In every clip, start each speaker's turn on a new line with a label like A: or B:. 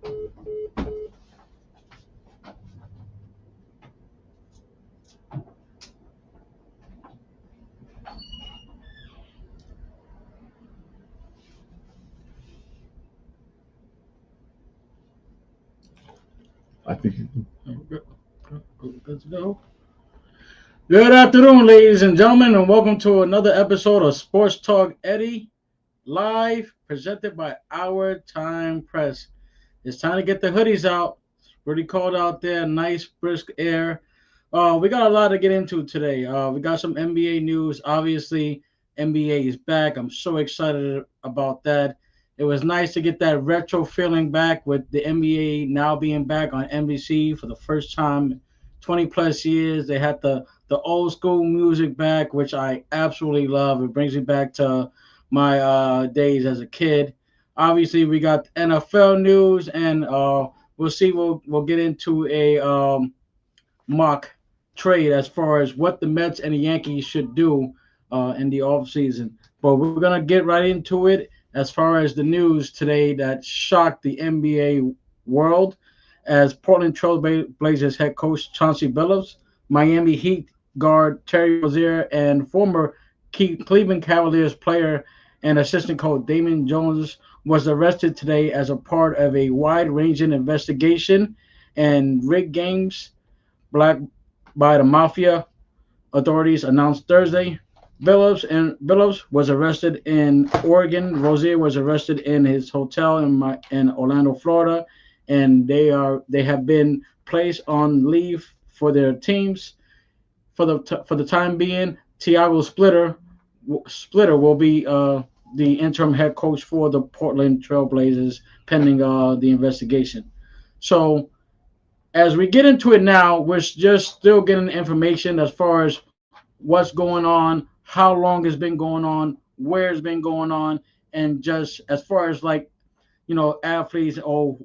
A: I think good to go. Good afternoon, ladies and gentlemen, and welcome to another episode of Sports Talk Eddie, live presented by Our Time Press. It's time to get the hoodies out. It's pretty cold out there, nice brisk air. We got a lot to get into today. We got some NBA news. Obviously, NBA is back. I'm so excited about that. It was nice to get that retro feeling back with the NBA now being back on NBC for the first time 20 plus years. They had the old school music back, which I absolutely love. It brings me back to my days as a kid. Obviously, we got NFL news, and we'll see. We'll get into a mock trade as far as what the Mets and the Yankees should do in the offseason. But we're going to get right into it as far as the news today that shocked the NBA world as Portland Trail Blazers head coach Chauncey Billups, Miami Heat guard Terry Rozier, and former Cleveland Cavaliers player and assistant coach Damon Jones was arrested today as a part of a wide-ranging investigation and rigged games black by the mafia, authorities announced Thursday. Billups was arrested in Oregon. Rozier was arrested in his hotel in Orlando, Florida, and they have been placed on leave for their teams for the time being. Tiago Splitter will be the interim head coach for the Portland Trail Blazers pending the investigation. So as we get into it now, we're just still getting information as far as what's going on, how long it's been going on, where it's been going on, and just as far as like, athletes or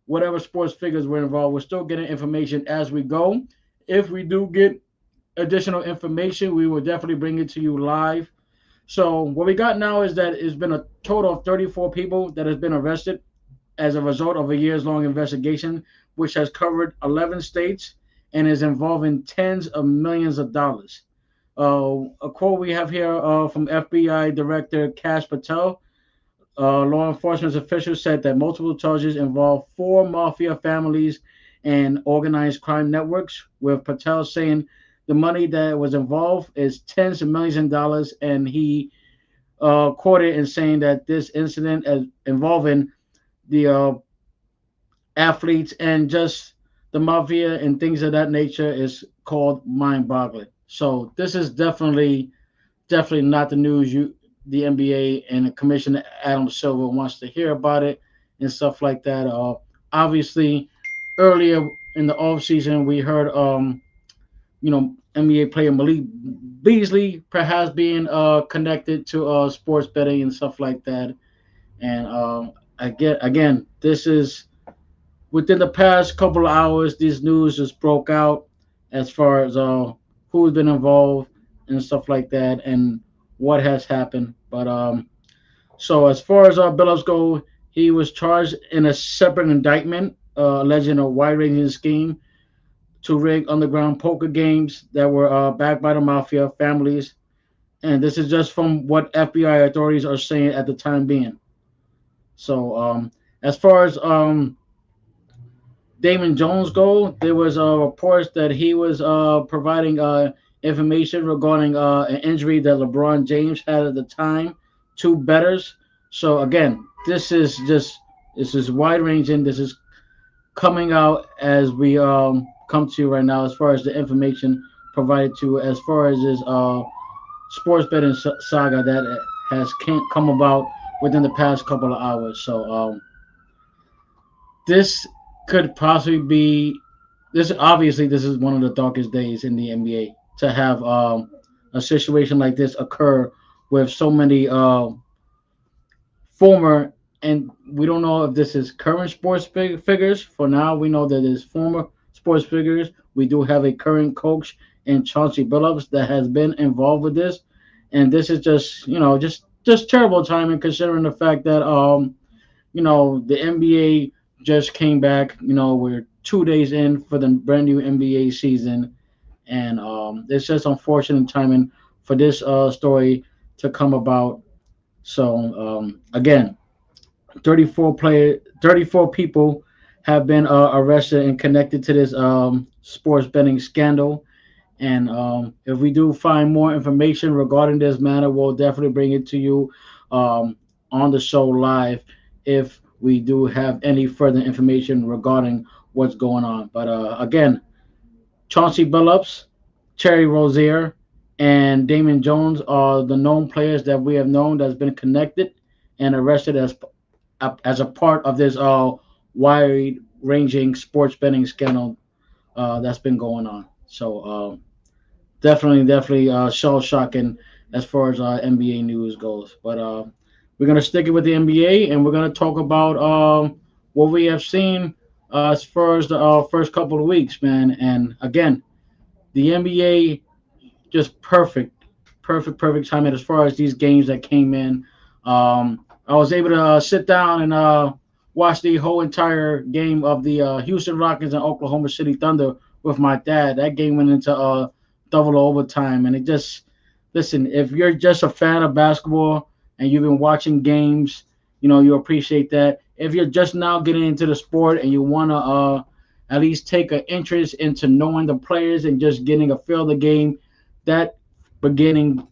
A: whatever sports figures were involved, we're still getting information as we go. If we do get additional information, we will definitely bring it to you live. So what we got now is that it's been a total of 34 people that has been arrested as a result of a years-long investigation, which has covered 11 states and is involving tens of millions of dollars. A quote we have here from FBI Director Kash Patel. Law enforcement officials said that multiple charges involve four mafia families and organized crime networks, with Patel saying the money that was involved is tens of millions of dollars, and he quoted in saying that this incident involving the athletes and just the mafia and things of that nature is called mind-boggling. So this is definitely not the news the NBA and Commissioner Adam Silver wants to hear about it and stuff like that. Obviously, earlier in the offseason, we heard NBA player Malik Beasley perhaps being connected to sports betting and stuff like that. And again, this is within the past couple of hours. These news just broke out as far as who's been involved and stuff like that, and what has happened. But so as far as Billups go, he was charged in a separate indictment, alleging a wide-ranging scheme to rig underground poker games that were backed by the mafia families. And this is just from what FBI authorities are saying at the time being. So as far as Damon Jones go, there was reports that he was providing information regarding an injury that LeBron James had at the time to bettors. So again, this is wide ranging. This is coming out as we come to right now as far as the information provided to as far as this sports betting saga that has come about within the past couple of hours. So this could possibly be this. Obviously, this is one of the darkest days in the NBA to have a situation like this occur with so many former, and we don't know if this is current sports figures. For now, we know that it's former sports figures. We do have a current coach in Chauncey Billups that has been involved with this, and this is just terrible timing considering the fact that the NBA just came back. We're 2 days in for the brand new NBA season, and it's just unfortunate timing for this story to come about. So again, 34 people have been arrested and connected to this sports betting scandal. And if we do find more information regarding this matter, we'll definitely bring it to you um, on the show live if we do have any further information regarding what's going on. But again, Chauncey Billups, Terry Rozier, and Damon Jones are the known players that we have known that's been connected and arrested as a part of this wide-ranging sports betting scandal that's been going on. So definitely shell shocking as far as NBA news goes. But we're gonna stick it with the NBA, and we're gonna talk about what we have seen as far as the first couple of weeks, man. And again, the NBA just perfect timing as far as these games that came in. I was able to sit down and watch the whole entire game of the Houston Rockets and Oklahoma City Thunder with my dad. That game went into double overtime, and it just listen. If you're just a fan of basketball and you've been watching games, you appreciate that. If you're just now getting into the sport and you want to at least take an interest into knowing the players and just getting a feel of the game, that beginning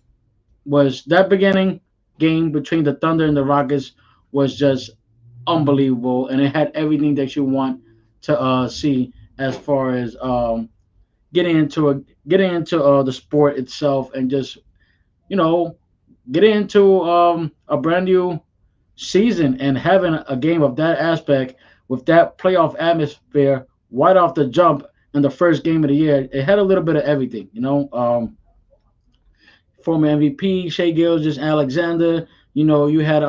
A: that beginning game between the Thunder and the Rockets was just unbelievable, and it had everything that you want to see as far as getting into the sport itself, and just you know getting into a brand new season and having a game of that aspect with that playoff atmosphere right off the jump in the first game of the year. It had a little bit of everything. Former MVP Shea Gilgeous Alexander. You had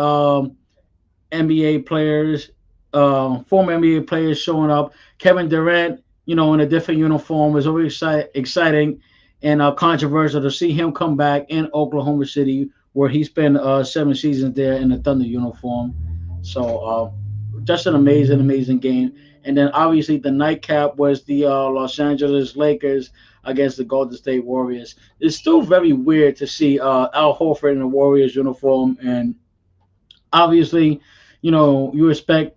A: NBA players, former NBA players showing up. Kevin Durant, in a different uniform, was always exciting and controversial to see him come back in Oklahoma City, where he spent 7 seasons there in the Thunder uniform. So just an amazing game. And then obviously the nightcap was the Los Angeles Lakers against the Golden State Warriors. It's still very weird to see Al Horford in a Warriors uniform, and obviously, you expect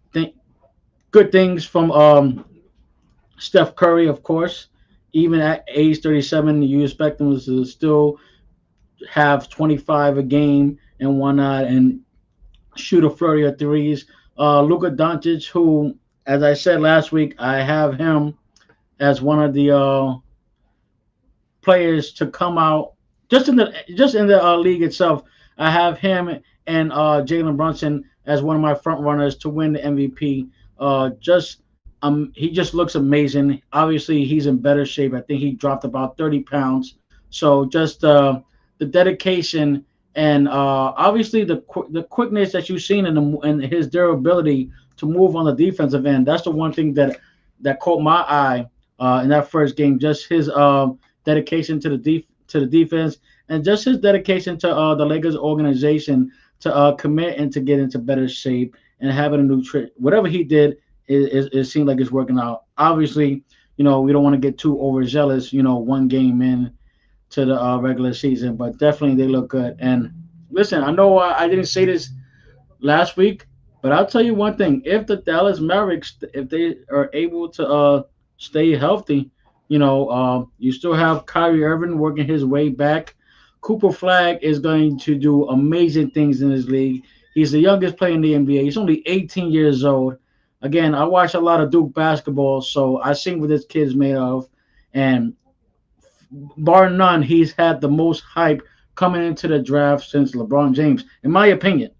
A: good things from Steph Curry, of course. Even at age 37, you expect him to still have 25 a game and whatnot, and shoot a flurry of threes. Luka Doncic, who, as I said last week, I have him as one of the players to come out just in the league itself. I have him and Jalen Brunson as one of my front runners to win the MVP. Just he just looks amazing. Obviously, he's in better shape. I think he dropped about 30 pounds. So just the dedication and obviously the quickness that you've seen in his durability to move on the defensive end. That's the one thing that caught my eye in that first game. Just his dedication to the defense, and just his dedication to the Lakers organization to commit and to get into better shape and having a new trick. Whatever he did, it seemed like it's working out. Obviously, we don't want to get too overzealous. One game in to the regular season, but definitely they look good. And listen, I know I didn't say this last week, but I'll tell you one thing: if the Dallas Mavericks, if they are able to stay healthy, you still have Kyrie Irving working his way back. Cooper Flag is going to do amazing things in this league. He's the youngest player in the NBA. He's only 18 years old. Again, I watch a lot of Duke basketball, so I seen what this kid's made of, and bar none, he's had the most hype coming into the draft since LeBron James, in my opinion.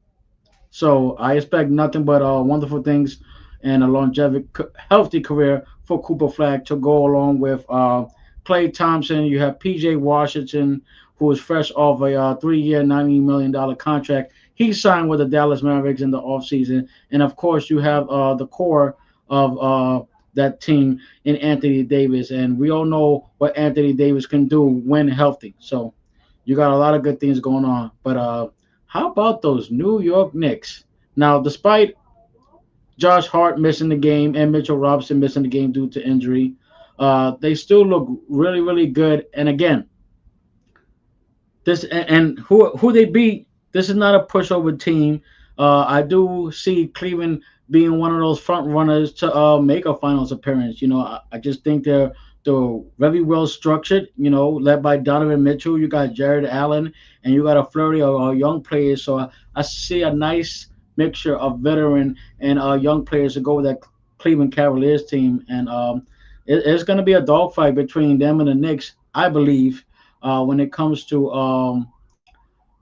A: So I expect nothing but wonderful things and a longevity, healthy career for Cooper Flag to go along with Klay Thompson. You have P.J. Washington, who is fresh off a 3-year, $90 million contract. He signed with the Dallas Mavericks in the offseason. And, of course, you have the core of that team in Anthony Davis. And we all know what Anthony Davis can do when healthy. So you got a lot of good things going on. But how about those New York Knicks? Now, despite Josh Hart missing the game and Mitchell Robinson missing the game due to injury. They still look really, really good. And again, this and who they beat. This is not a pushover team. I do see Cleveland being one of those front runners to make a finals appearance. I just think they're very well structured. Led by Donovan Mitchell. You got Jared Allen, and you got a flurry of young players. So I see a nice mixture of veteran and young players to go with that Cleveland Cavaliers team, and it's going to be a dogfight between them and the Knicks, I believe, when it comes to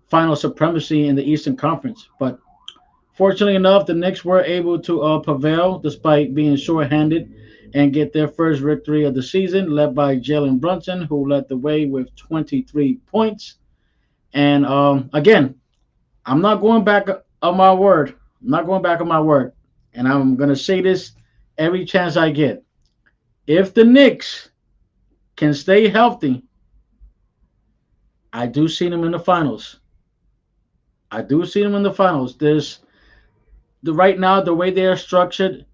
A: final supremacy in the Eastern Conference. But fortunately enough, the Knicks were able to prevail despite being shorthanded and get their first victory of the season, led by Jalen Brunson, who led the way with 23 points. And again, I'm not going back on my word. I'm not going back on my word. And I'm going to say this every chance I get. If the Knicks can stay healthy, I do see them in the finals. I do see them in the finals. There's the right now the way they are structured,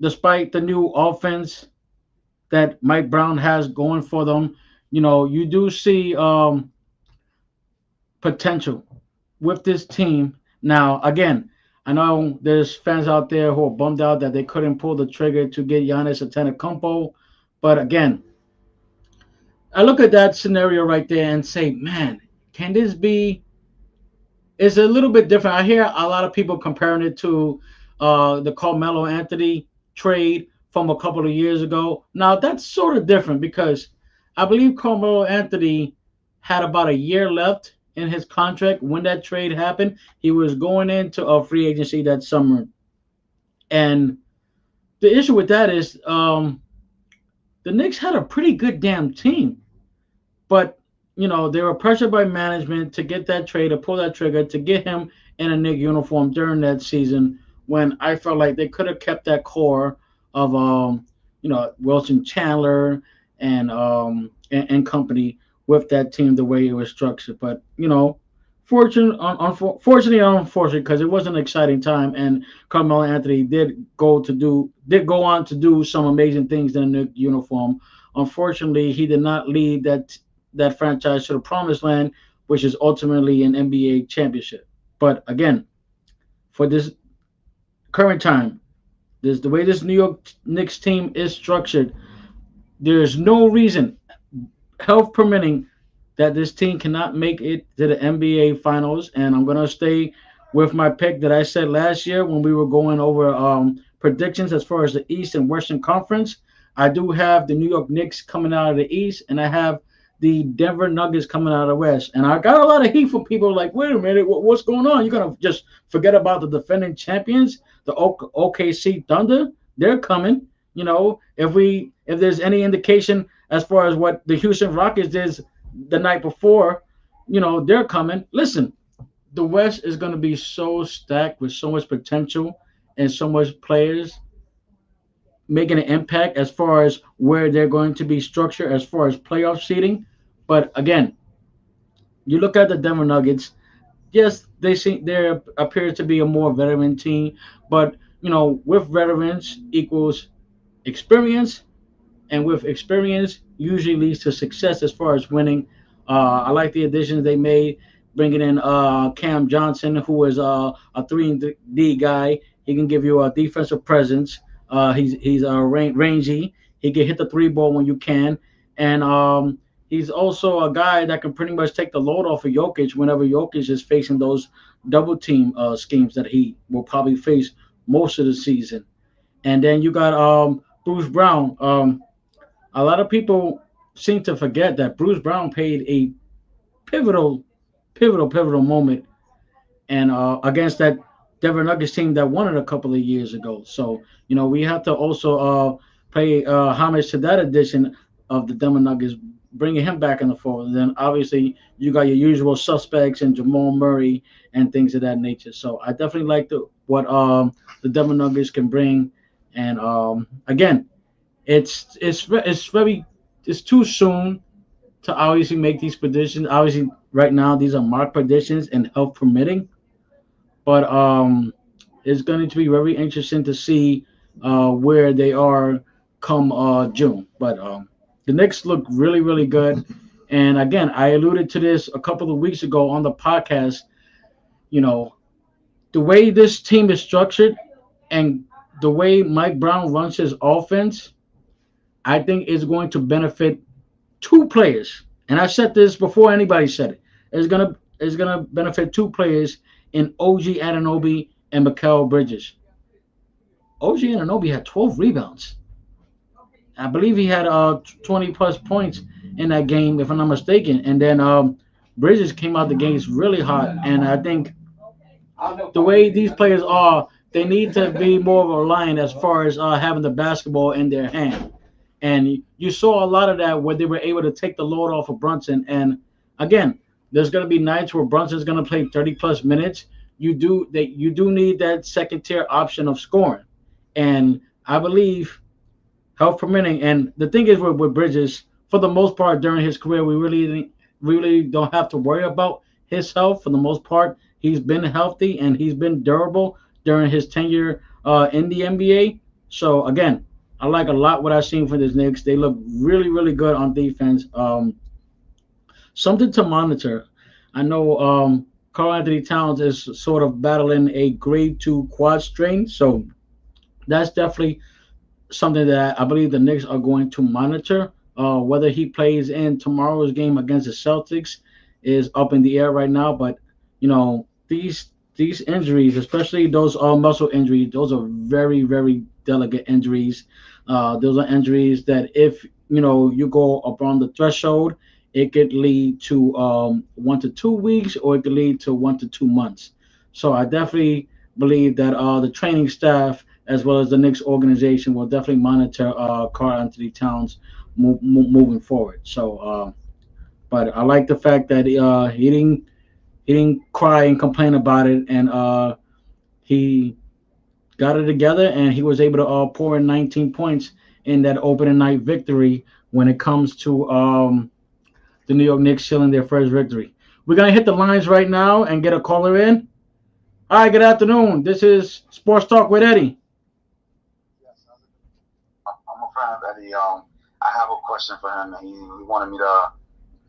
A: despite the new offense that Mike Brown has going for them, you do see potential with this team. Now, again, I know there's fans out there who are bummed out that they couldn't pull the trigger to get Giannis Antetokounmpo, but again, I look at that scenario right there and say, man, can this be it's a little bit different. I hear a lot of people comparing it to the Carmelo Anthony trade from a couple of years ago. Now that's sort of different because I believe Carmelo Anthony had about a year left in his contract when that trade happened. He was going into a free agency that summer, and the issue with that is the Knicks had a pretty good damn team. But they were pressured by management to get that trade, to pull that trigger, to get him in a Knick uniform during that season. When I felt like they could have kept that core of Wilson Chandler and company with that team the way it was structured. But fortunately, unfortunately, because it was an exciting time, and Carmelo Anthony did go on to do some amazing things in the uniform. Unfortunately, he did not lead that franchise to the promised land, which is ultimately an NBA championship. But again, for this current time, this the way this New York Knicks team is structured, there's no reason, health permitting, that this team cannot make it to the NBA Finals. And I'm gonna stay with my pick that I said last year when we were going over predictions as far as the East and Western Conference. I do have the New York Knicks coming out of the East, and I have the Denver Nuggets coming out of the West. And I got a lot of heat from people like, wait a minute, what's going on? You're gonna just forget about the defending champions, the OKC Thunder? They're coming. If there's any indication as far as what the Houston Rockets did the night before, they're coming. Listen, the West is going to be so stacked with so much potential and so much players making an impact as far as where they're going to be structured as far as playoff seeding. But again, you look at the Denver Nuggets. Yes, there appears to be a more veteran team, but with veterans equals experience, and with experience usually leads to success as far as winning. I like the additions they made, bringing in Cam Johnson, who is a 3D guy. He can give you a defensive presence. He's rangy. He can hit the three ball when you can, and he's also a guy that can pretty much take the load off of Jokic whenever Jokic is facing those double team schemes that he will probably face most of the season. And then you got Bruce Brown. A lot of people seem to forget that Bruce Brown played a pivotal, pivotal moment, and against that Denver Nuggets team that won it a couple of years ago. So we have to also pay homage to that edition of the Denver Nuggets, bringing him back in the fold. And then obviously you got your usual suspects and Jamal Murray and things of that nature. So I definitely like what the Denver Nuggets can bring. And again, it's too soon to obviously make these predictions. Obviously, right now these are mock predictions and health permitting. But It's going to be very interesting to see where they are come June. But the Knicks look really, really good. And again, I alluded to this a couple of weeks ago on the podcast. You know, the way this team is structured and the way Mike Brown runs his offense, I think is going to benefit two players. And I said this before anybody said it. It's gonna benefit two players in OG Ananobi and Mikal Bridges. OG Ananobi had 12 rebounds. I believe he had 20 plus points in that game, if I'm not mistaken. And then Bridges came out the gates really hot. And I think the way these players are, they need to be more reliant as far as having the basketball in their hand. And you saw a lot of that where they were able to take the load off of Brunson. And again, there's going to be nights where Brunson's going to play 30 plus minutes. You do need that second tier option of scoring. And I believe health permitting. And the thing is with Bridges, for the most part during his career, we really don't have to worry about his health. For the most part, he's been healthy and he's been durable during his tenure in the NBA. So again, I like a lot what I've seen from the Knicks. They look really, really good on defense. Something to monitor. I know Carl Anthony Towns is sort of battling a grade two quad strain, so that's definitely something that I believe the Knicks are going to monitor. Whether he plays in tomorrow's game against the Celtics is up in the air right now. But these injuries, especially those muscle injuries, those are very very delicate injuries. Those are injuries that if you go upon the threshold, it could lead to 1 to 2 weeks, or it could lead to 1 to 2 months. So I definitely believe that the training staff as well as the Knicks organization will definitely monitor Carl Anthony Towns moving forward. So, but I like the fact that he didn't cry and complain about it, and he got it together, and he was able to pour in 19 points in that opening night victory when it comes to the New York Knicks sealing their first victory. We're gonna hit the lines right now and get a caller in. Hi, good afternoon. This is Sports Talk with Eddie.
B: I'm a fan of Eddie. I have a question for him, and he wanted me to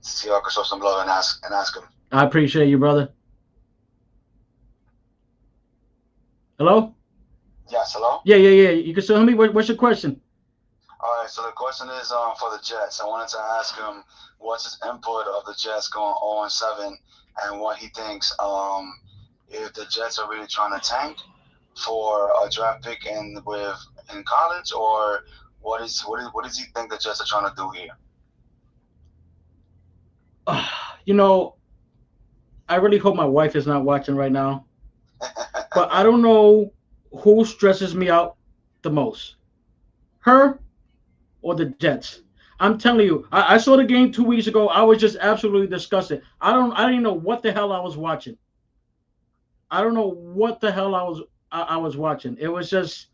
B: see if I could show some love and ask him.
A: I appreciate you, brother. Hello?
B: Yes, hello.
A: Yeah, yeah, yeah. You can still hear me. What's your question?
B: All right. So the question is for the Jets. I wanted to ask him what's his input of the Jets going 0-7, and what he thinks if the Jets are really trying to tank for a draft pick in college, or what does he think the Jets are trying to do here?
A: You know, I really hope my wife is not watching right now, but I don't know who stresses me out the most, her or the Jets. I'm telling you, I saw the game 2 weeks ago. I was just absolutely disgusted. I didn't know what the hell I was watching. I don't know what the hell I was watching. It was just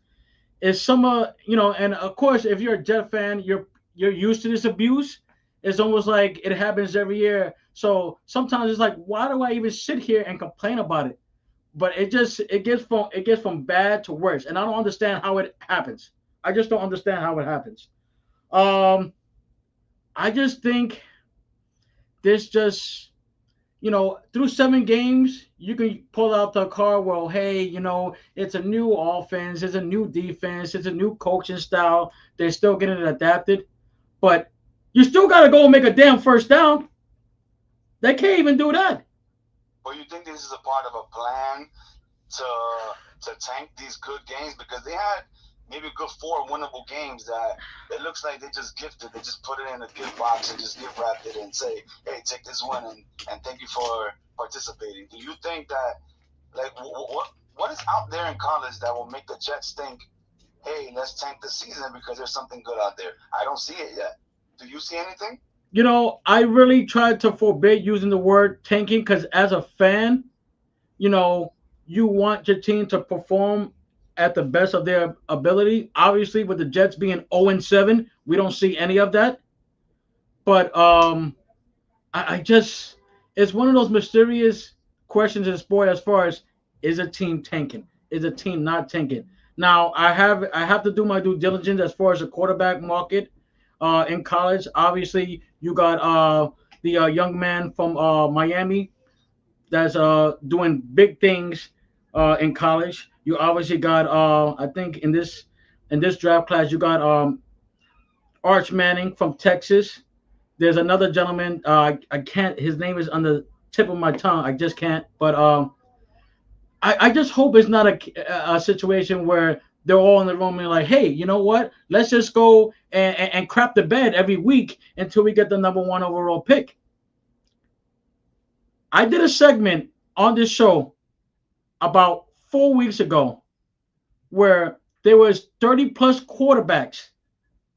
A: it's some and of course if you're a Jet fan, you're used to this abuse. It's almost like it happens every year. So sometimes it's like, why do I even sit here and complain about it? But it gets from bad to worse, and I don't understand how it happens. I just don't understand how it happens. Um, I just think this just through 7 games, you can pull out the car. Well, hey, it's a new offense, it's a new defense, it's a new coaching style. They're still getting it adapted, but you still got to go and make a damn first down. They can't even do that.
B: But you think this is a part of a plan to tank these good games, because they had maybe a good 4 winnable games that it looks like they just gifted. They just put it in a gift box and just gift wrapped it and say, "Hey, take this win and thank you for participating." Do you think that, like, what is out there in college that will make the Jets think, "Hey, let's tank the season because there's something good out there"? I don't see it yet. Do you see anything?
A: I really tried to forbid using the word tanking because as a fan, you know, you want your team to perform at the best of their ability. Obviously, with the Jets being 0-7, we don't see any of that. But I just it's one of those mysterious questions in sport as far as is a team tanking? is a team not tanking. Now I have to do my due diligence as far as the quarterback market in college. Obviously, you got the young man from Miami that's doing big things in college. You obviously got I think in this draft class you got Arch Manning from Texas. There's another gentleman. I can't. His name is on the tip of my tongue. I just can't. But I just hope it's not a situation where they're all in the room and like, hey, you know what? Let's just go and crap the bed every week until we get the number one overall pick. I did a segment on this show about 4 weeks ago where there was 30 plus quarterbacks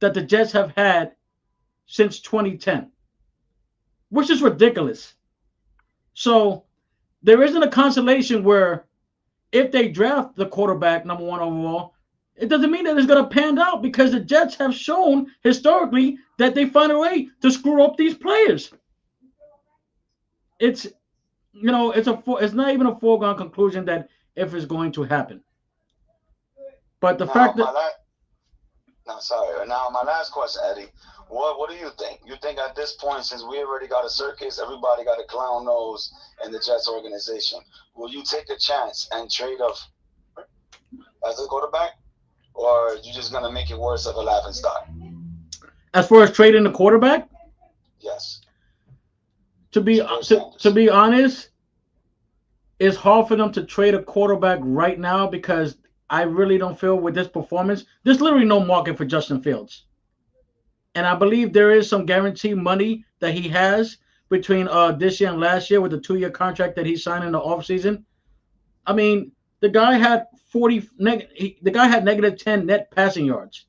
A: that the Jets have had since 2010, which is ridiculous. So there isn't a consolation where if they draft the quarterback number one overall, it doesn't mean that it's going to pan out because the Jets have shown historically that they find a way to screw up these players. It's it's not even a foregone conclusion that if it's going to happen. But the
B: Now,
A: fact that
B: Now, my last question, Eddie. What do you think? You think at this point, since we already got a circus, everybody got a clown nose in the Jets organization, will you take a chance and trade of as a quarterback, or you just gonna make it worse of a laughing stock?
A: as far as trading the quarterback,
B: Yes,
A: to be
B: Shador
A: to
B: Sanders.
A: be honest, it's hard for them to trade a quarterback right now because I really don't feel with this performance, there's literally no market for Justin Fields. And I believe there is some guaranteed money that he has between this year and last year with the 2 year contract that he signed in the offseason. I mean, the guy had the guy had negative 10 net passing yards.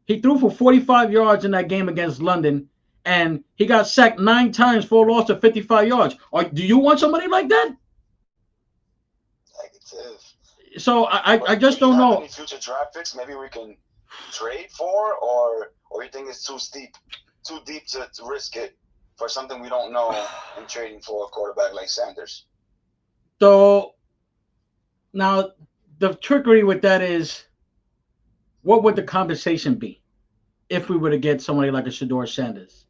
A: He threw for 45 yards in that game against London, and he got sacked 9 times for a loss of 55 yards. Do you want somebody like that?
B: Negative.
A: So I
B: But do
A: just
B: you
A: don't
B: have
A: know.
B: any future draft picks? Maybe we can trade for, or you think it's too deep to risk it for something we don't know in trading for a quarterback like Sanders?
A: So now the trickery with that is, what would the compensation be if we were to get somebody like a Shador Sanders?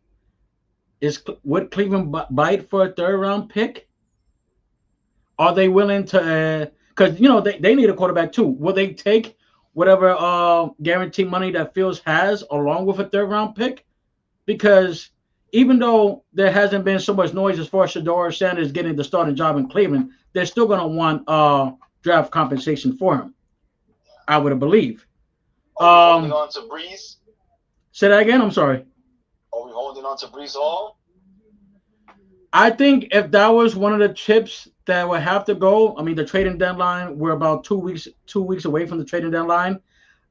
A: Would Cleveland bite for a third round pick? Are they willing to? Because they need a quarterback too. Will they take whatever guarantee money that Fields has along with a third round pick? Because even though there hasn't been so much noise as far as Shador Sanders getting the starting job in Cleveland, they're still going to want draft compensation for him. I would believe.
B: Are we holding
A: Um,
B: on to Breeze?
A: Say that again. I'm sorry.
B: Are we holding on to Breeze Hall?
A: I think if that was one of the chips that would have to go, I mean, the trading deadline, we're about 2 weeks away from the trading deadline.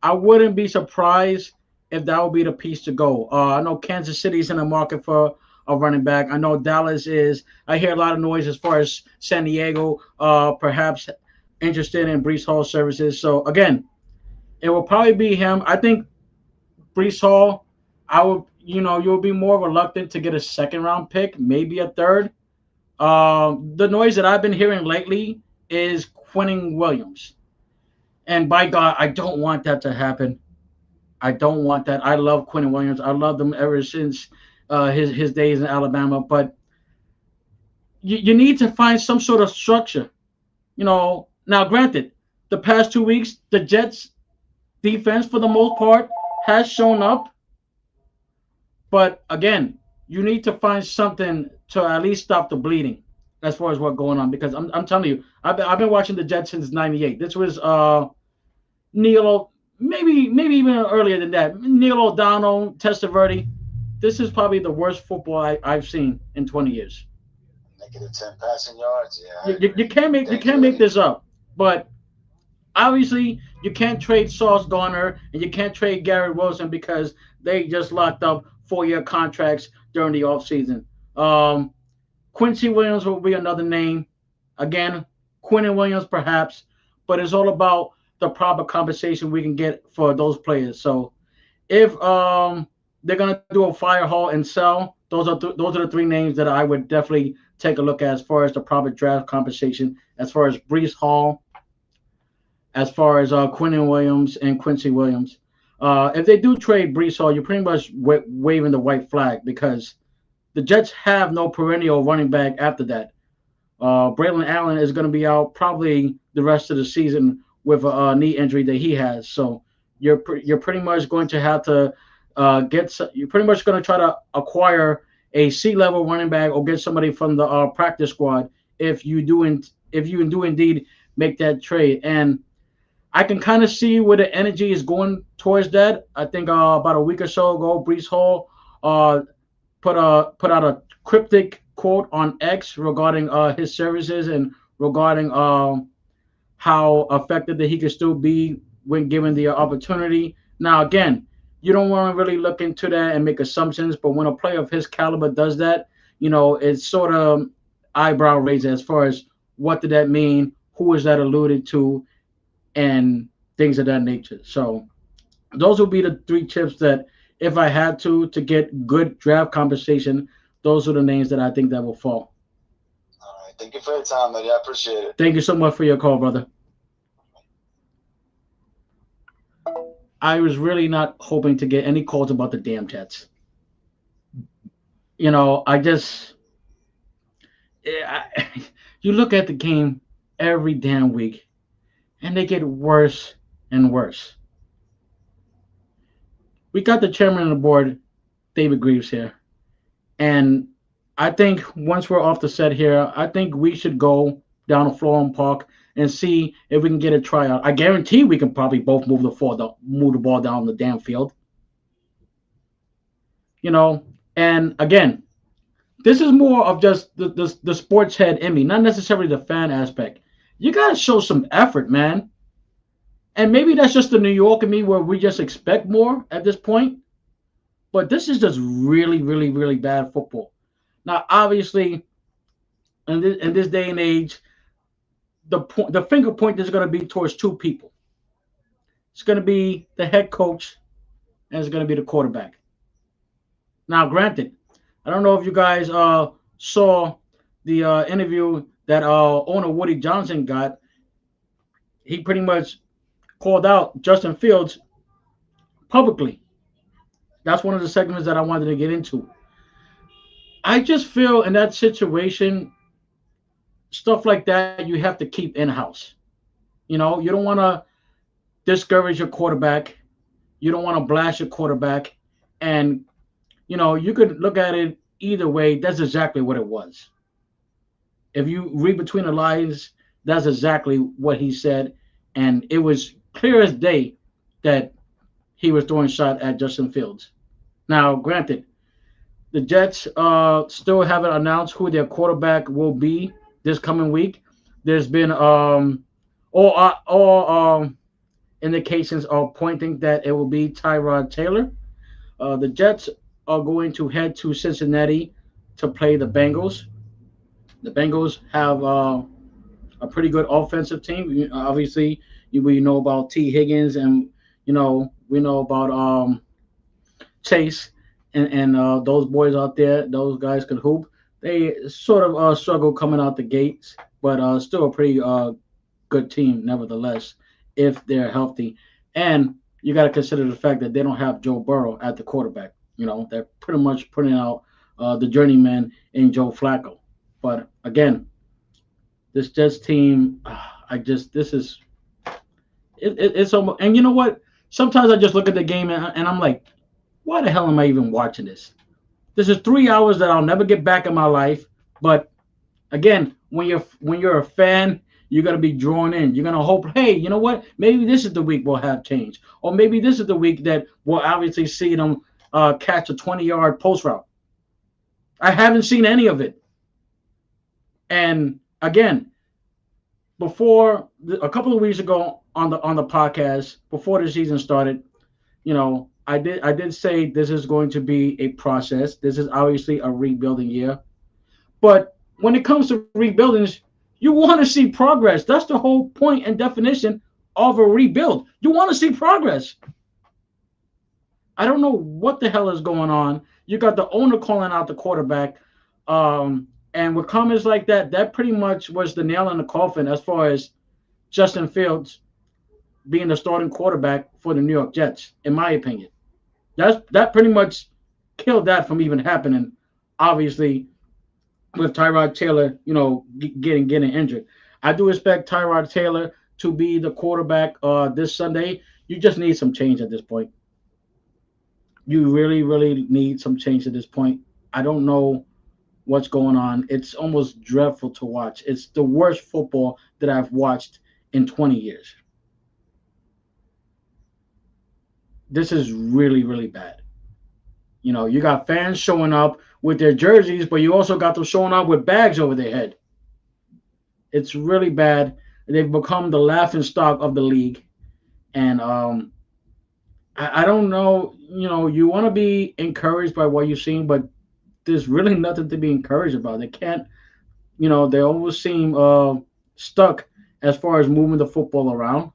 A: I wouldn't be surprised if that would be the piece to go. I know Kansas City's in the market for a running back. I know Dallas is. I hear a lot of noise as far as San Diego, perhaps interested in Brees Hall services. So again, it will probably be him. I think Brees Hall, you'll be more reluctant to get a second round pick, maybe a third. The noise that I've been hearing lately is Quentin Williams. And by God, I don't want that to happen. I don't want that. I love Quentin Williams. I loved him ever since his days in Alabama. But you need to find some sort of structure. Now granted, the past 2 weeks, the Jets defense for the most part has shown up. But again, you need to find something to at least stop the bleeding as far as what's going on. Because I'm telling you, I've been watching the Jets since '98. This was Neil, maybe even earlier than that. Neil O'Donnell, Testaverde. This is probably the worst football I've seen in 20 years.
B: Negative 10 passing yards. Yeah, I
A: You
B: agree.
A: can't make you
B: Thank
A: can't
B: you,
A: make
B: Eddie.
A: this up. But obviously, you can't trade Sauce Garner and you can't trade Garrett Wilson because they just locked up 4 year contracts during the offseason. Quincy Williams will be another name. Again, Quinton Williams perhaps, but it's all about the proper compensation we can get for those players. So if they're gonna do a fire haul and sell, those are the three names that I would definitely take a look at as far as the proper draft compensation, as far as Brees Hall, as far as Quinton Williams and Quincy Williams. If they do trade Brees Hall, you're pretty much waving the white flag because the Jets have no perennial running back after that. Braylon Allen is going to be out probably the rest of the season with a knee injury that he has. So you're pretty much going to have to you're pretty much going to try to acquire a C level running back or get somebody from the practice squad if you do indeed make that trade. And I can kind of see where the energy is going towards that. I think about a week or so ago, Brees Hall uh, put out a cryptic quote on X regarding his services and regarding how effective that he could still be when given the opportunity. Now, again, you don't want to really look into that and make assumptions, but when a player of his caliber does that, it's sort of eyebrow raising as far as what did that mean, who is that alluded to, and things of that nature. So those will be the three chips that if I had to get good draft compensation, those are the names that I think that will fall.
B: All right. Thank you for your time, Eddie. I appreciate it.
A: Thank you so much for your call, brother. I was really not hoping to get any calls about the damn Jets. I just you look at the game every damn week, and they get worse and worse. We got the chairman of the board, David Greaves here, and I think once we're off the set here, I think we should go down to Florham Park and see if we can get a tryout. I guarantee we can probably both move the ball down the damn field. You know, and again, this is more of just the sports head in me, not necessarily the fan aspect. You gotta show some effort, man. And maybe that's just the New York in me where we just expect more at this point. But this is just really, really, really bad football. Now, obviously, in this day and age, the finger point is going to be towards two people. It's going to be the head coach and it's going to be the quarterback. Now, granted, I don't know if you guys saw the interview that owner Woody Johnson got. He pretty much called out Justin Fields publicly. That's one of the segments that I wanted to get into. I just feel in that situation, stuff like that you have to keep in house. You don't want to discourage your quarterback. You don't want to blast your quarterback. And, you could look at it either way. That's exactly what it was. If you read between the lines, that's exactly what he said. And it was clear as day that he was throwing shot at Justin Fields. Now, granted, the Jets still haven't announced who their quarterback will be this coming week. There's been all indications are pointing that it will be Tyrod Taylor. The Jets are going to head to Cincinnati to play the Bengals. The Bengals have a pretty good offensive team. Obviously, we know about T. Higgins, and we know about Chase and those boys out there. Those guys can hoop. They sort of struggle coming out the gates, but still a pretty good team nevertheless if they're healthy. And you got to consider the fact that they don't have Joe Burrow at the quarterback. They're pretty much putting out the journeyman in Joe Flacco. But again, this Jets team, this is it's almost. And you know what? Sometimes I just look at the game and I'm like, why the hell am I even watching this? This is 3 hours that I'll never get back in my life. But again, when you're a fan, you're gonna be drawn in. You're gonna hope, hey, you know what? Maybe this is the week we'll have change, or maybe this is the week that we'll obviously see them catch a 20-yard post route. I haven't seen any of it. And again, a couple of weeks ago on the podcast before the season started, I did say this is going to be a process. This is obviously a rebuilding year. But when it comes to rebuildings, you want to see progress. That's the whole point and definition of a rebuild. You want to see progress. I don't know what the hell is going on. You got the owner calling out the quarterback. And with comments like that, that pretty much was the nail in the coffin as far as Justin Fields being the starting quarterback for the New York Jets, in my opinion. That pretty much killed that from even happening. Obviously, with Tyrod Taylor, getting injured. I do expect Tyrod Taylor to be the quarterback this Sunday. You just need some change at this point. You really, really need some change at this point. I don't know what's going on. It's almost dreadful to watch. It's the worst football that I've watched in 20 years. This is really, really bad. You got fans showing up with their jerseys, but you also got them showing up with bags over their head. It's really bad. They've become the laughing stock of the league, and I don't know. You want to be encouraged by what you've seen, but there's really nothing to be encouraged about. They can't. They always seem stuck as far as moving the football around.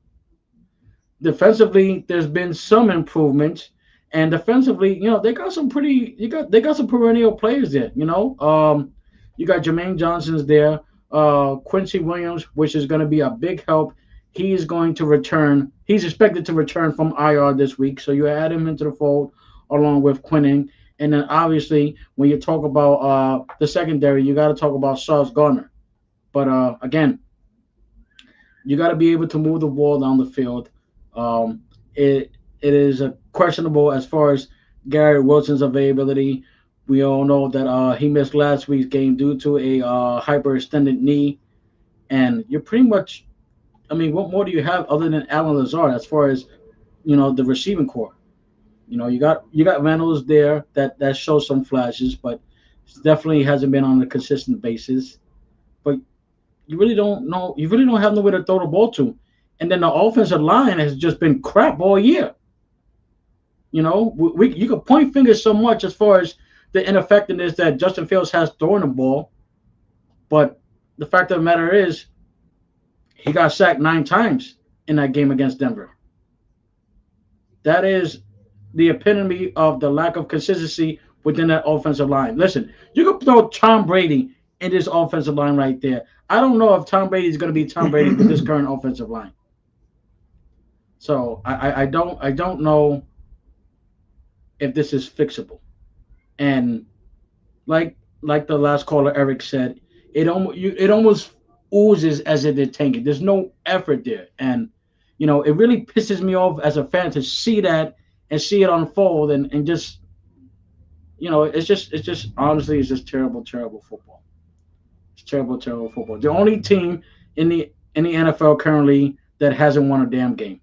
A: Defensively, there's been some improvements, and defensively, they got some pretty. They got some perennial players there. You got Jermaine Johnson's there, Quincy Williams, which is going to be a big help. He's going to return. He's expected to return from IR this week, so you add him into the fold along with Quinning. And then obviously, when you talk about the secondary, you got to talk about Sauce Gardner. But again, you got to be able to move the ball down the field. It is questionable as far as Gary Wilson's availability. We all know that he missed last week's game due to a hyperextended knee, and you're pretty much. I mean, what more do you have other than Alan Lazard as far as the receiving core? You got Reynolds there that shows some flashes, but definitely hasn't been on a consistent basis. But you really don't know. You really don't have nowhere to throw the ball to. And then the offensive line has just been crap all year. You could point fingers so much as far as the ineffectiveness that Justin Fields has throwing the ball, but the fact of the matter is he got sacked 9 times in that game against Denver. That is the epitome of the lack of consistency within that offensive line. Listen, you could throw Tom Brady in this offensive line right there. I don't know if Tom Brady is going to be Tom Brady with this current offensive line. So I don't know if this is fixable. And like the last caller Eric said, it almost oozes as if they're tanking. There's no effort there, and it really pisses me off as a fan to see that and see it unfold, and just it's just honestly it's just terrible, terrible football. It's terrible, terrible football. The only team in the NFL currently that hasn't won a damn game.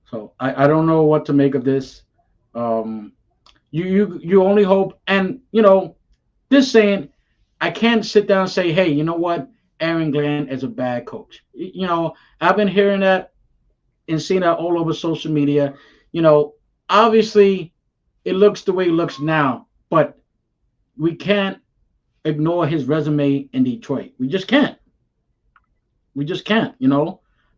A: So I don't know what to make of this. Um, you only hope, and this saying, I can't sit down and say, hey, you know what, Aaron Glenn is a bad coach. I've been hearing that and seeing that all over social media. You know, Obviously it looks the way it looks now, but we can't ignore his resume in Detroit. We just can't. We just can't.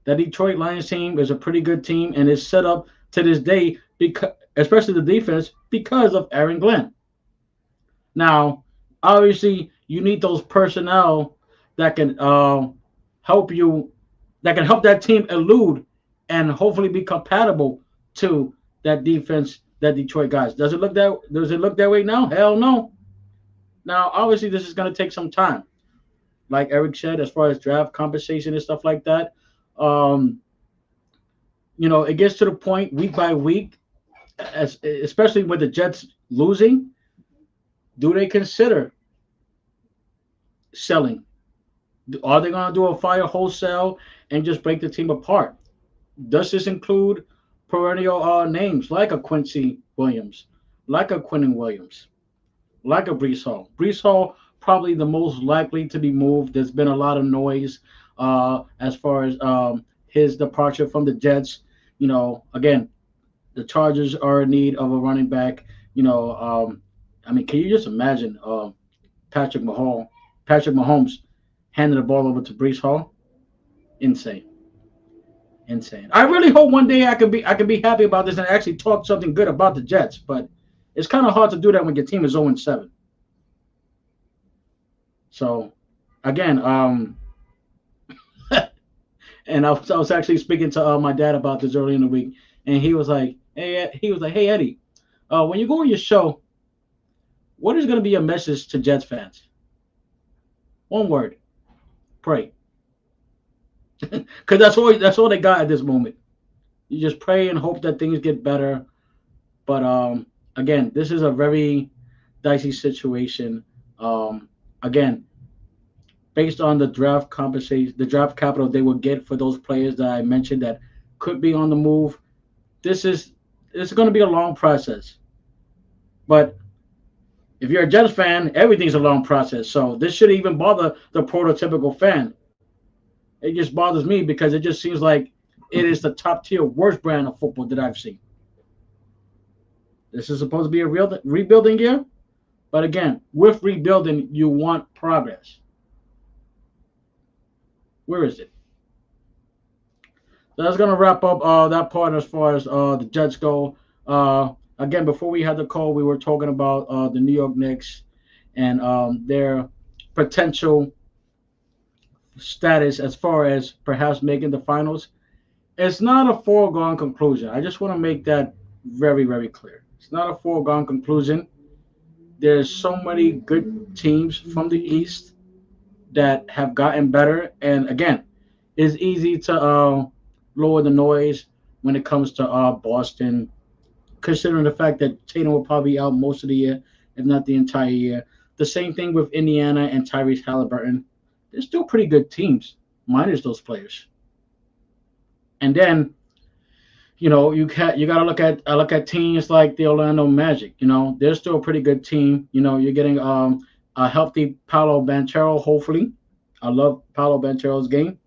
A: That Detroit Lions team is a pretty good team and is set up to this day because, especially the defense, because of Aaron Glenn. Now, obviously, you need those personnel that can help you, that can help that team elude and hopefully be compatible to that defense, that Detroit guys. Does it look that way now? Hell no. Now, obviously, this is going to take some time. Like Eric said, as far as draft compensation and stuff like that, um, it gets to the point week by week, especially with the Jets losing. Do they consider selling? Are they going to do a fire wholesale and just break the team apart? Does this include perennial names like a Quincy Williams, like a Quinton Williams, like a Brees Hall? Brees Hall probably the most likely to be moved. There's been a lot of noise as far as his departure from the Jets. Again, the Chargers are in need of a running back. I mean, can you just imagine Patrick Mahomes, Patrick Mahomes handing the ball over to Brees Hall? Insane, insane. I really hope one day I can be happy about this and actually talk something good about the Jets, but it's kind of hard to do that when your team is 0-7. So again, And I was actually speaking to my dad about this earlier in the week, and he was like, "Hey Eddie, when you go on your show, what is going to be your message to Jets fans? One word: pray, because that's all they got at this moment. You just pray and hope that things get better. But again, this is a very dicey situation. Um, again, based on the draft compensation, the draft capital they would get for those players that I mentioned that could be on the move. This is it's going to be a long process. But if you're a Jets fan, everything's a long process. So this shouldn't even bother the prototypical fan. It just bothers me because it just seems like it is the top tier worst brand of football that I've seen. This is supposed to be a real rebuilding year, but again, with rebuilding, you want progress. Where is it? So that's gonna wrap up that part as far as the Jets go. Again, before we had the call, we were talking about the New York Knicks and their potential status as far as perhaps making the finals. It's not a foregone conclusion. I just want to make that very, very clear. It's not a foregone conclusion. There's so many good teams from the East that have gotten better, and again, it's easy to lower the noise when it comes to Boston, considering the fact that Tatum will probably be out most of the year, if not the entire year. The same thing with Indiana and Tyrese Halliburton. They're still pretty good teams, minus those players. And then you got to look at teams like the Orlando Magic. They're still a pretty good team. You're getting a healthy Paolo Banchero. Hopefully, I love Paolo Banchero's game.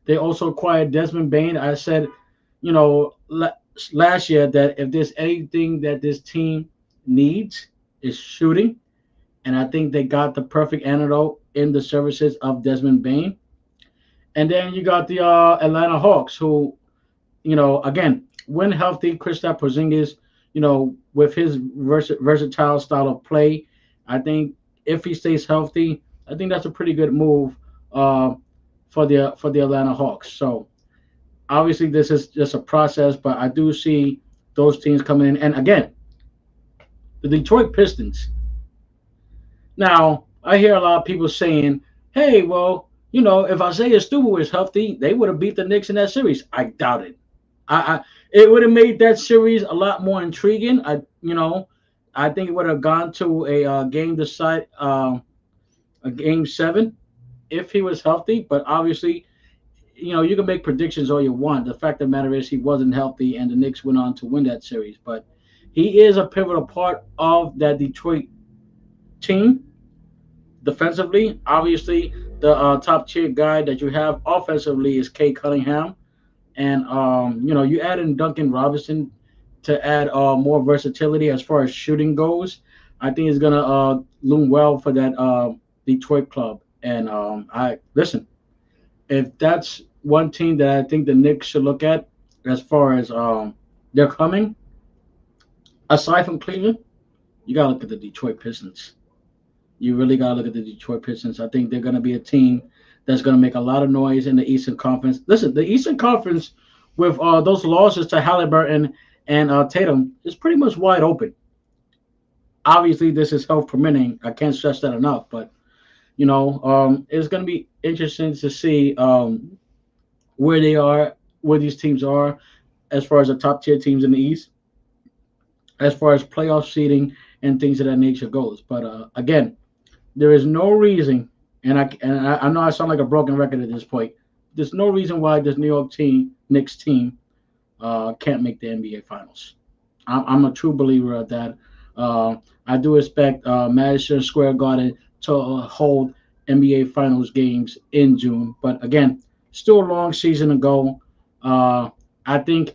A: They also acquired Desmond Bain. I said, last year that if there's anything that this team needs is shooting, and I think they got the perfect antidote in the services of Desmond Bain. And then you got the Atlanta Hawks, who again, when healthy, Kristaps Porzingis, with his versatile style of play, I think if he stays healthy, I think that's a pretty good move uh, for the Atlanta Hawks. So obviously, this is just a process, but I do see those teams coming in. And again, the Detroit Pistons. Now, I hear a lot of people saying, "Hey, well, if Isaiah Stewart was healthy, they would have beat the Knicks in that series." I doubt it. It would have made that series a lot more intriguing. I think it would have gone to a game seven if he was healthy. But obviously, you can make predictions all you want. The fact of the matter is he wasn't healthy, and the Knicks went on to win that series. But he is a pivotal part of that Detroit team defensively. Obviously, the top tier guy that you have offensively is Kay Cunningham. And you add in Duncan Robinson to add more versatility as far as shooting goes. I think it's gonna loom well for that Detroit club. And I listen. If that's one team that I think the Knicks should look at as far as they're coming, aside from Cleveland, you gotta look at the Detroit Pistons. You really gotta look at the Detroit Pistons. I think they're gonna be a team that's gonna make a lot of noise in the Eastern Conference. Listen, the Eastern Conference with those losses to Halliburton and Tatum is pretty much wide open. Obviously, this is health permitting. I can't stress that enough. But it's gonna be interesting to see where they are, where these teams are, as far as the top tier teams in the East, as far as playoff seeding and things of that nature goes. But again, there is no reason, and I know I sound like a broken record at this point. There's no reason why this New York Knicks team, can't make the NBA Finals. I'm a true believer of that. I do expect Madison Square Garden to hold NBA Finals games in June, but again, still a long season to go. I think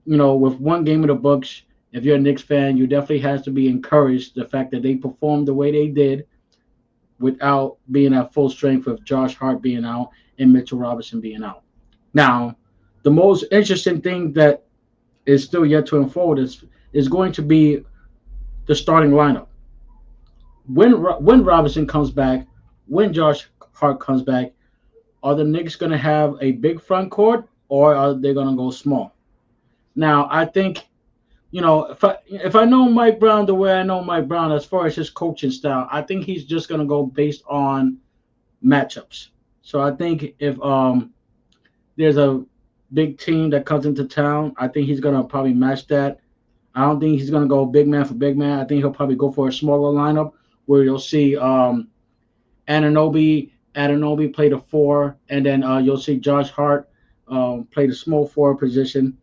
A: with one game in the books, if you're a Knicks fan, you definitely has to be encouraged the fact that they performed the way they did without being at full strength with Josh Hart being out and Mitchell Robinson being out. Now, the most interesting thing that is still yet to unfold is going to be the starting lineup. When Robinson comes back, when Josh Hart comes back, Are the Knicks going to have a big front court or are they going to go small? Now, I think, if I know Mike Brown the way I know Mike Brown as far as his coaching style, I think he's just going to go based on matchups. So I think if there's a big team that comes into town, I think he's going to probably match that. I don't think he's going to go big man for big man. I think he'll probably go for a smaller lineup where you'll see Ananobi play the four, and then you'll see Josh Hart play the small forward position.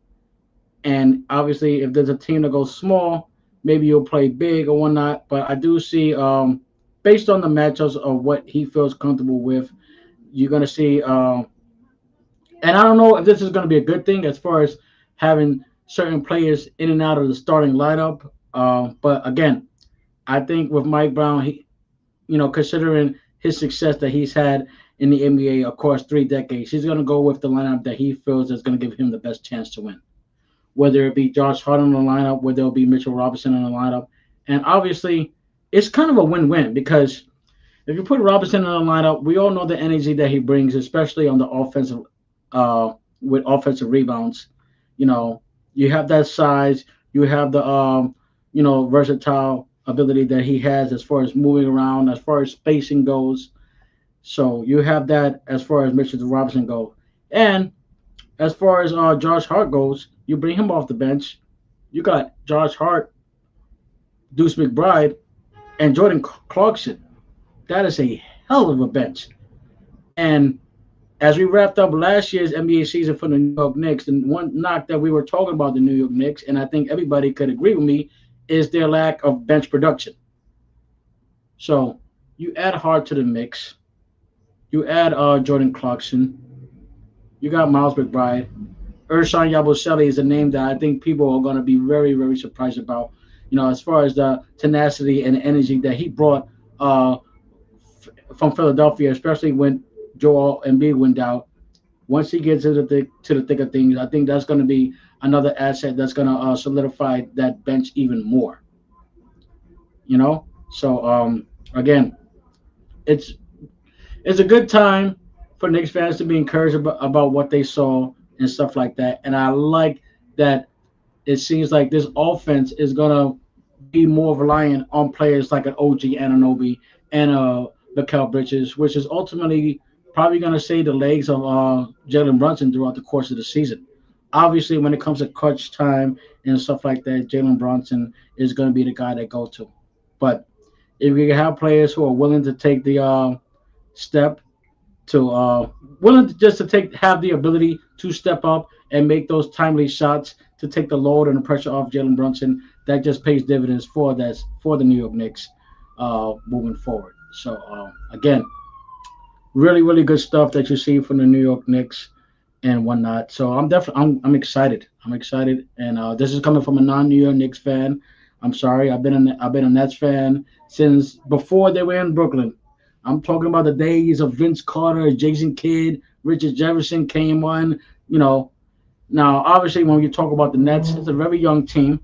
A: And obviously, if there's a team that goes small, maybe you'll play big or whatnot. But I do see, based on the matchups of what he feels comfortable with, you're going to see. And I don't know if this is going to be a good thing as far as having certain players in and out of the starting lineup. But again, I think with Mike Brown, considering his success that he's had in the NBA across 3 decades, he's going to go with the lineup that he feels is going to give him the best chance to win. Whether it be Josh Hart in the lineup, whether it'll be Mitchell Robinson in the lineup, and obviously it's kind of a win-win because if you put Robinson in the lineup, we all know the energy that he brings, especially on the offensive, with offensive rebounds. You know, you have that size, you have the versatile ability that he has as far as moving around, as far as spacing goes. So you have that as far as Mitchell Robinson goes. And as far as Josh Hart goes, you bring him off the bench. You got Josh Hart, Deuce McBride, and Jordan Clarkson. That is a hell of a bench. And as we wrapped up last year's NBA season for the New York Knicks, and one knock that we were talking about the New York Knicks, and I think everybody could agree with me, is their lack of bench production. So you add Hart to the mix. You add Jordan Clarkson. You got Miles McBride. Ersan Yabusele is a name that I think people are going to be very, very surprised about. As far as the tenacity and energy that he brought from Philadelphia, especially when Joel Embiid went out. Once he gets to the thick of things, I think that's going to be another asset that's going to solidify that bench even more. So again, it's it's a good time for Knicks fans to be encouraged about what they saw and stuff like that. And I like that it seems like this offense is gonna be more reliant on players like an OG Ananobi and Mikal Bridges, which is ultimately probably gonna save the legs of Jalen Brunson throughout the course of the season. Obviously, when it comes to crunch time and stuff like that, Jalen Brunson is going to be the guy that go to. But if we have players who are willing to take the step to willing to just to take have the ability to step up and make those timely shots to take the load and the pressure off Jalen Brunson. That just pays dividends for the New York Knicks moving forward. So again, really really good stuff that you see from the New York Knicks and whatnot. So I'm excited. I'm excited, and this is coming from a non-New York Knicks fan. I'm sorry. I've been a Nets fan since before they were in Brooklyn. I'm talking about the days of Vince Carter, Jason Kidd, Richard Jefferson came on. You know, Now obviously when you talk about the Nets, it's a very young team.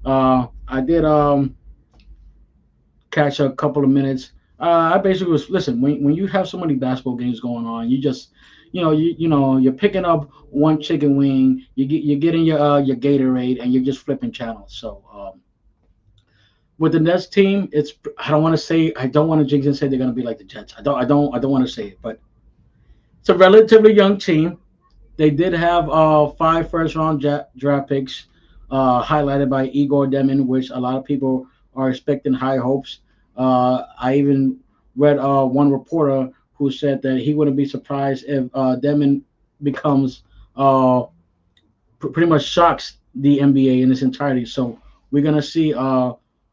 A: I did catch a couple of minutes. I basically was listen when you have so many basketball games going on, you just you're picking up one chicken wing, you're getting your Gatorade, and you're just flipping channels. So with the Nets team, it's I don't want to jinx and say they're going to be like the Jets. I don't want to say it, but it's a relatively young team. They did have five first round draft picks, highlighted by Igor Demin, which a lot of people are expecting high hopes. I even read one reporter who said that he wouldn't be surprised if Demin becomes pretty much shocks the NBA in its entirety. So we're gonna see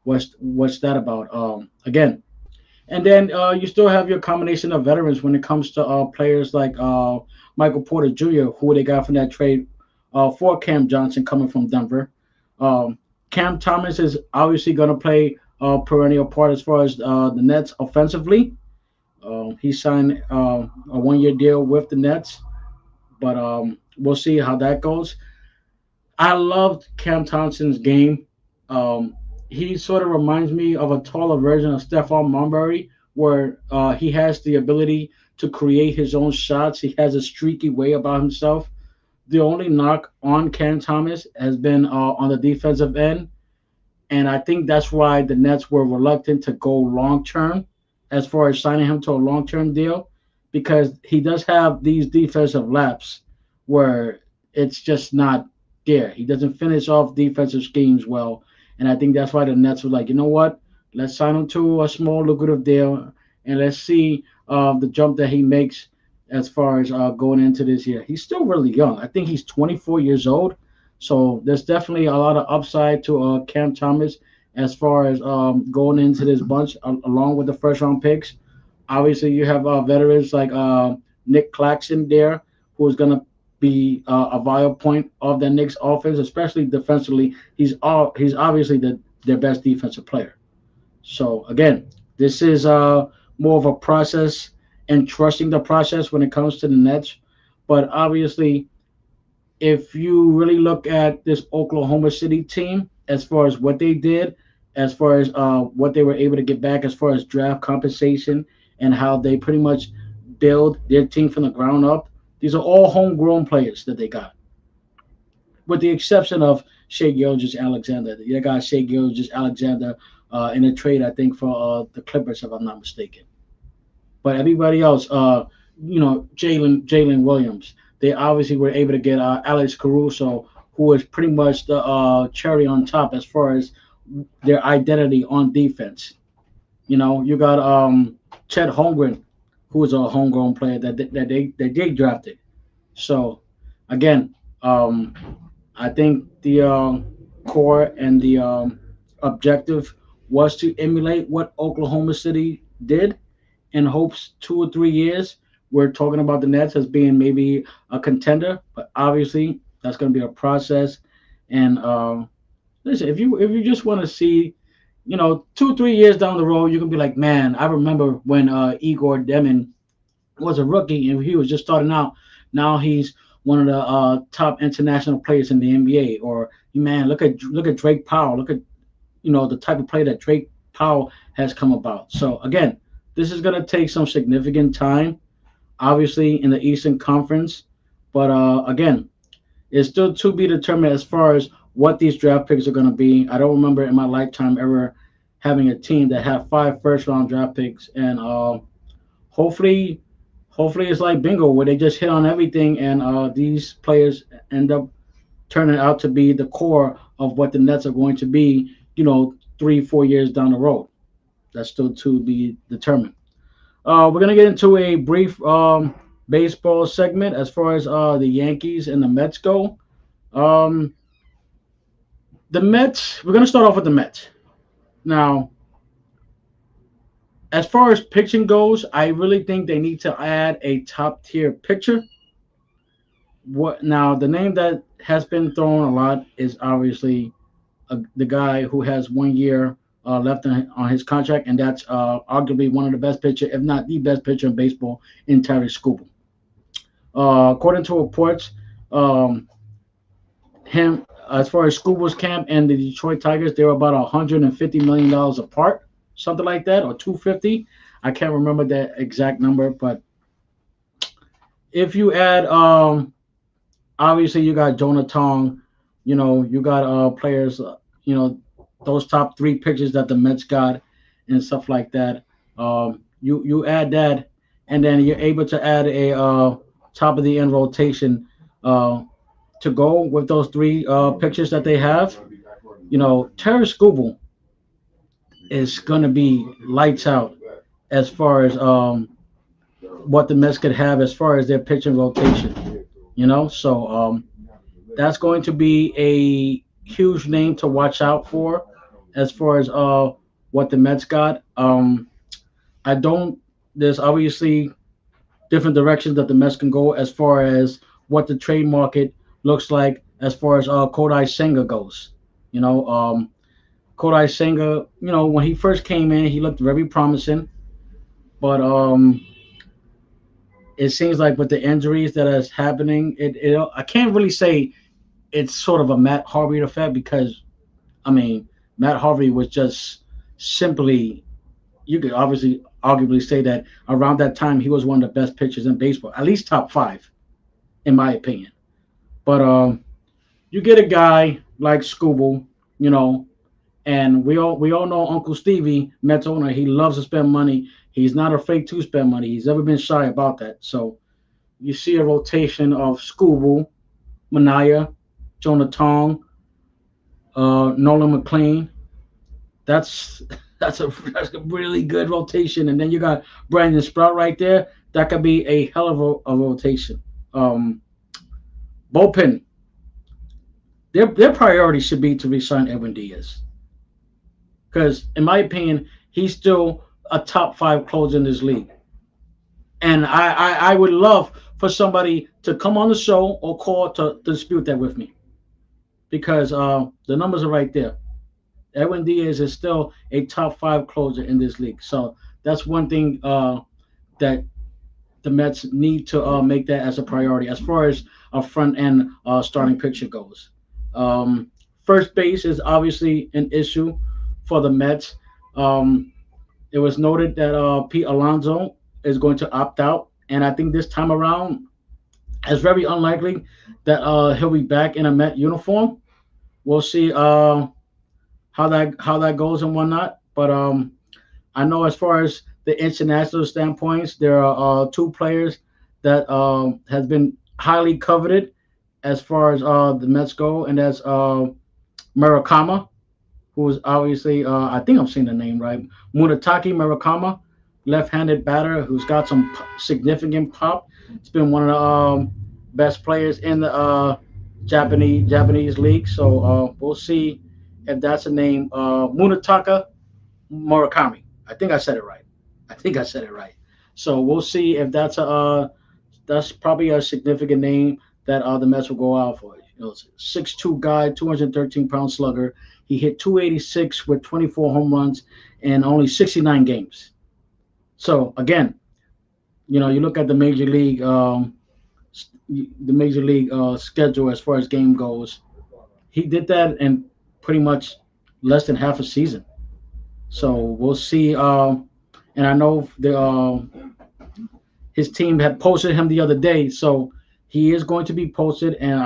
A: what's that about. Again, and then you still have your combination of veterans when it comes to players like Michael Porter Jr., who they got from that trade for Cam Johnson coming from Denver. Cam Thomas is obviously going to play a perennial part as far as the Nets offensively. He signed a 1 year deal with the Nets, but we'll see how that goes. I loved Cam Thompson's game. He sort of reminds me of a taller version of Stephon Marbury, where he has the ability to create his own shots. He has a streaky way about himself. The only knock on Cam Thomas has been on the defensive end, and I think that's why the Nets were reluctant to go long term as far as signing him to a long term deal, because he does have these defensive laps where it's just not there. He doesn't finish off defensive schemes well, and I think that's why the Nets were like, you know what, let's sign him to a small lucrative deal, and let's see the jump that he makes as far as going into this year. He's still really young. I think he's 24 years old, so there's definitely a lot of upside to Cam Thomas as far as going into this bunch along with the first round picks. Obviously, you have veterans like Nick Claxton there, who's going to be a vital point of the Knicks offense, especially defensively. He's obviously their best defensive player. So again, this is more of a process and trusting the process when it comes to the Nets. But obviously, if you really look at this Oklahoma City team, as far as what they did, as far as what they were able to get back, as far as draft compensation and how they pretty much build their team from the ground up, these are all homegrown players that they got, with the exception of Shea Gilgeous Alexander. They got Shea Gilgeous Alexander in a trade, I think, for the Clippers, if I'm not mistaken. But everybody else, Jalen Williams, they obviously were able to get Alex Caruso, who is pretty much the cherry on top as far as their identity on defense. You got Chet Holmgren, who is a homegrown player that they drafted. So again, I think the core and the objective was to emulate what Oklahoma City did, in hopes 2 or 3 years we're talking about the Nets as being maybe a contender. But obviously that's going to be a process. And listen, if you just want to see, 2 3 years down the road, you can be like, man, I remember when Igor Demin was a rookie and he was just starting out. Now he's one of the top international players in the NBA. Or man, look at Drake Powell. Look at the type of play that Drake Powell has come about. So again, this is going to take some significant time, obviously in the Eastern Conference. But again, it's still to be determined as far as what these draft picks are going to be. I don't remember in my lifetime ever having a team that had 5 first round draft picks, and hopefully, hopefully it's like bingo where they just hit on everything, and these players end up turning out to be the core of what the Nets are going to be. 3 4 years down the road. That's still to be determined. We're gonna get into a brief baseball segment as far as the Yankees and the Mets go. Um, the Mets. We're gonna start off with the Mets. Now, as far as pitching goes, I really think they need to add a top tier pitcher. What now? The name that has been thrown a lot is obviously the guy who has 1 year left on his contract, and that's arguably one of the best pitcher, if not the best pitcher in baseball, in Terry Skubal. According to reports, um, him as far as Scuba's camp and the Detroit Tigers, they were about $150 million apart, something like that, or 250. I can't remember the exact number, but if you add, obviously you got Jonah Tong, you got players, those top three pitchers that the Mets got and stuff like that. You add that, and then you're able to add a top of the end rotation to go with those three pitchers that they have. Terry Skubal is going to be lights out as far as what the Mets could have as far as their pitching rotation. So that's going to be a huge name to watch out for as far as what the Mets got. I don't. There's obviously different directions that the Mets can go as far as what the trade market looks like as far as Kodai Senga goes. Kodai Senga, when he first came in, he looked very promising, but it seems like with the injuries that is happening, I can't really say it's sort of a Matt Harvey effect, because I mean Matt Harvey was just simply, you could obviously arguably say that around that time he was one of the best pitchers in baseball, at least top five, in my opinion. But you get a guy like Scooble, you know, and we all know Uncle Stevie, Mets owner. He loves to spend money. He's not afraid to spend money. He's never been shy about that. So you see a rotation of Scooble, Manaya, Jonah Tong, Nolan McLean. That's that's a really good rotation. And then you got Brandon Sprout right there. That could be a hell of a rotation. Um, Bullpen. Their priority should be to resign Edwin Diaz because, in my opinion, he's still a top five closer in this league. And I would love for somebody to come on the show or call to dispute that with me because the numbers are right there. Edwin Diaz is still a top five closer in this league. So that's one thing that the Mets need to make that as a priority as far as a front end starting pitcher goes. Um, First base is obviously an issue for the Mets. Um, it was noted that Pete Alonso is going to opt out, and I think this time around it's very unlikely that he'll be back in a Met uniform. We'll see how that goes and whatnot. But I know as far as the international standpoints, there are two players that has been highly coveted as far as the Mets go, and that's Murakama, who is obviously I think I'm saying the name right, Munataki Murakama, left-handed batter who's got some significant pop. It's been one of the best players in the Japanese league. So we'll see if that's a name. Munataka Murakami. I think I said it right. I think I said it right. So we'll see if that's probably a significant name that the Mets will go out for. 6'2" guy, 213-pound slugger. He hit 286 with 24 home runs in only 69 games. So again, you look at the major league schedule as far as game goes. He did that in pretty much less than half a season. So we'll see. And I know his team had posted him the other day, so he is going to be posted. And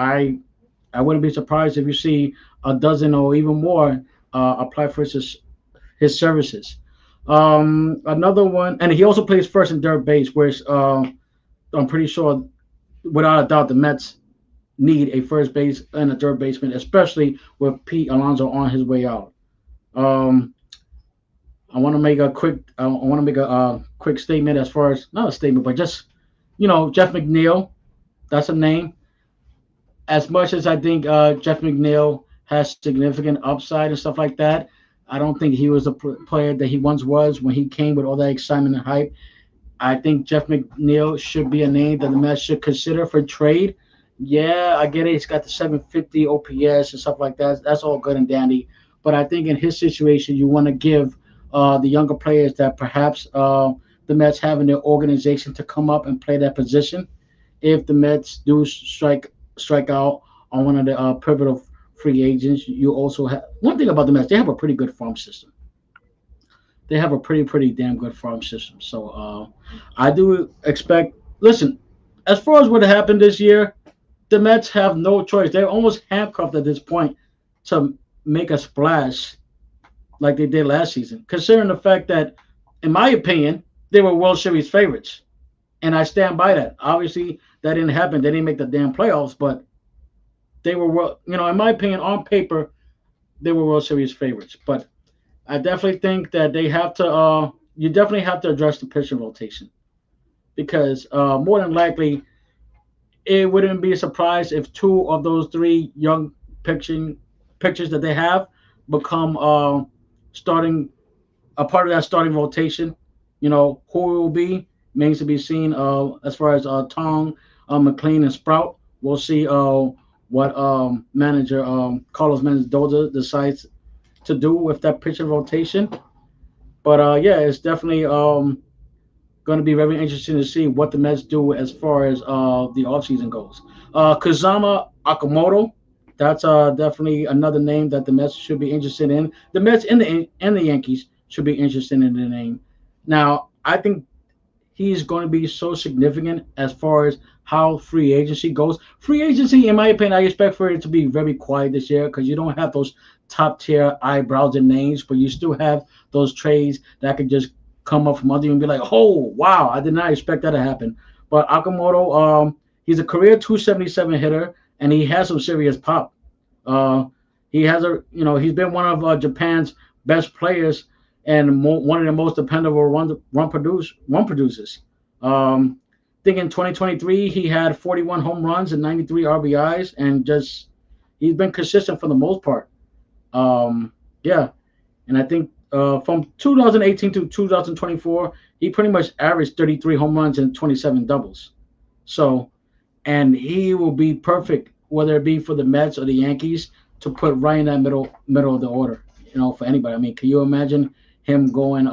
A: I wouldn't be surprised if you see a dozen or even more apply for his services. Another one, and he also plays first and third base, whereas I'm pretty sure, without a doubt, the Mets need a first base and a third baseman, especially with Pete Alonso on his way out. Um, I want to make a quick statement as far as not a statement, but just Jeff McNeil. That's a name. As much as I think Jeff McNeil has significant upside and stuff like that, I don't think he was the player that he once was when he came with all that excitement and hype. I think Jeff McNeil should be a name that the Mets should consider for trade. Yeah, I get it. He's got the 750 OPS and stuff like that. That's all good and dandy. But I think in his situation, you want to give the younger players that perhaps the Mets have in their organization to come up and play that position. If the Mets do strike out on one of the pivotal free agents, you also have one thing about the Mets. They have a pretty good farm system. They have a pretty damn good farm system. So I do expect. Listen, as far as what happened this year, the Mets have no choice. They're almost handcuffed at this point to make a splash like they did last season, considering the fact that, in my opinion, they were World Series favorites, and I stand by that. Obviously, that didn't happen. They didn't make the damn playoffs, but they were, in my opinion, on paper, they were World Series favorites. But I definitely think that they have to. You definitely have to address the pitching rotation because more than likely, it wouldn't be a surprise if two of those three young pitchers that they have become starting a part of that starting rotation. Who it will be remains to be seen. As far as Tong, McLean, and Sprout, we'll see what manager Carlos Mendoza decides to do with that pitcher rotation. But yeah, it's definitely going to be very interesting to see what the Mets do as far as the offseason goes. Kazama Akamoto, that's definitely another name that the Mets should be interested in. The Mets and the Yankees should be interested in the name. Now, I think he's going to be so significant as far as how free agency goes. Free agency, in my opinion, I expect for it to be very quiet this year because you don't have those top tier eyebrows and names, but you still have those trades that could just come up from under you and be like, oh wow, I did not expect that to happen. But Akamoto, he's a career 277 hitter, and he has some serious pop. Uh, he has he's been one of Japan's best players and one of the most dependable run producers. I think in 2023 he had 41 home runs and 93 RBIs, and just he's been consistent for the most part. Yeah, and I think from 2018 to 2024 he pretty much averaged 33 home runs and 27 doubles. So and he will be perfect, whether it be for the Mets or the Yankees, to put right in that middle of the order. For anybody. I mean, can you imagine him going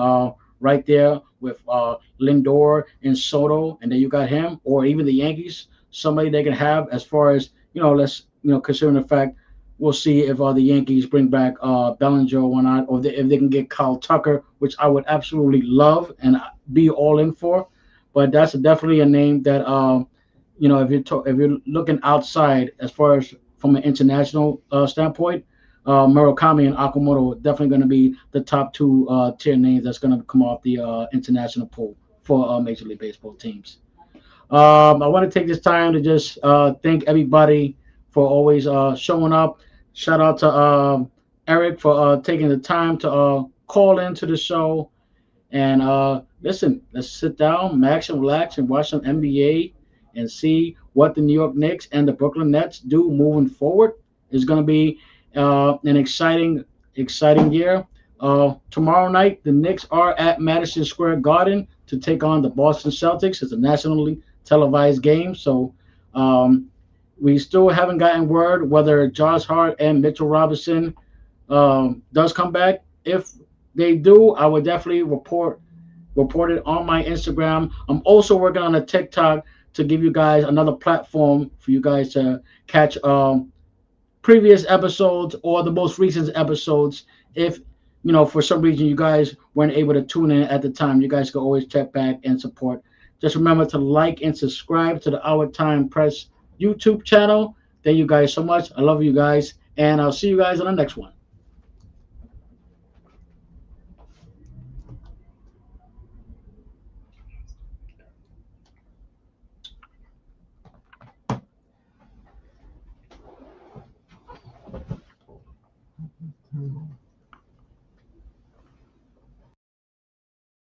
A: right there with Lindor and Soto, and then you got him, or even the Yankees, somebody they can have as far as let's considering the fact we'll see if the Yankees bring back Bellinger or not, or if they can get Kyle Tucker, which I would absolutely love and be all in for. But that's definitely a name that if you're looking outside as far as from an international standpoint, Murakami and Akamoto are definitely going to be the top two tier names that's going to come off the international pool for Major League Baseball teams. I want to take this time to just thank everybody for always showing up. Shout out to Eric for taking the time to call into the show. And listen, let's sit down, max and relax, and watch some NBA and see what the New York Knicks and the Brooklyn Nets do moving forward. It's going to be an exciting year. Tomorrow night, the Knicks are at Madison Square Garden to take on the Boston Celtics. It's a nationally televised game, so we still haven't gotten word whether Josh Hart and Mitchell Robinson does come back. If they do, I would definitely report it on my Instagram. I'm also working on a TikTok to give you guys another platform for you guys to catch previous episodes or the most recent episodes. If for some reason you guys weren't able to tune in at the time, you guys can always check back and support. Just remember to like and subscribe to the Our Time Press YouTube channel. Thank you guys so much. I love you guys, and I'll see you guys on the next one.